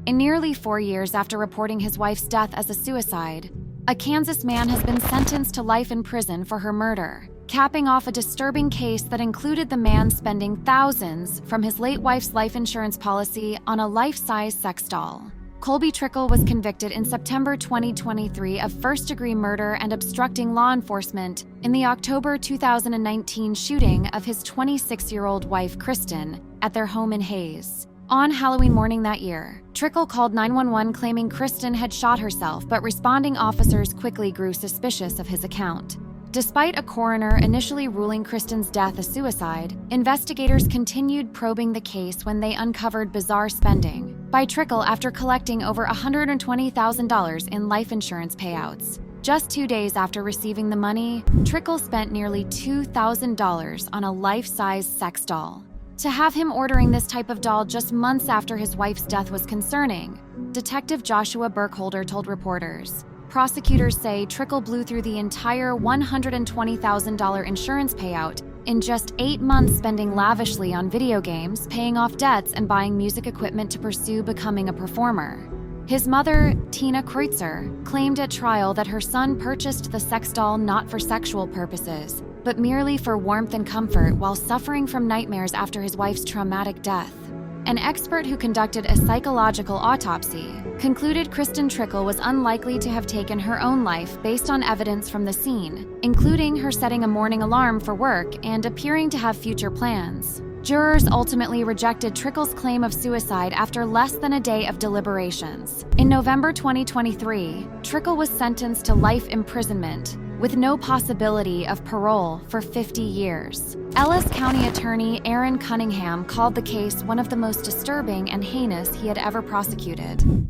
In nearly 4 years after reporting his wife's death as a suicide, a Kansas man has been sentenced to life in prison for her murder, capping off a disturbing case that included the man spending thousands from his late wife's life insurance policy on a life-size sex doll. Colby Trickle was convicted in September 2023 of first-degree murder and obstructing law enforcement in the October 2019 shooting of his 26-year-old wife, Kristen, at their home in Hayes. On Halloween morning that year, Trickle called 911 claiming Kristen had shot herself, but responding officers quickly grew suspicious of his account. Despite a coroner initially ruling Kristen's death a suicide, investigators continued probing the case when they uncovered bizarre spending by Trickle after collecting over $120,000 in life insurance payouts. Just 2 days after receiving the money, Trickle spent nearly $2,000 on a life-size sex doll. To have him ordering this type of doll just months after his wife's death was concerning, Detective Joshua Burkholder told reporters. Prosecutors say Trickle blew through the entire $120,000 insurance payout in just 8 months, spending lavishly on video games, paying off debts, and buying music equipment to pursue becoming a performer. His mother, Tina Kreutzer, claimed at trial that her son purchased the sex doll not for sexual purposes, but merely for warmth and comfort while suffering from nightmares after his wife's traumatic death. An expert who conducted a psychological autopsy concluded Kristen Trickle was unlikely to have taken her own life based on evidence from the scene, including her setting a morning alarm for work and appearing to have future plans. Jurors ultimately rejected Trickle's claim of suicide after less than a day of deliberations. In November 2023, Trickle was sentenced to life imprisonment, with no possibility of parole for 50 years. Ellis County Attorney Aaron Cunningham called the case one of the most disturbing and heinous he had ever prosecuted.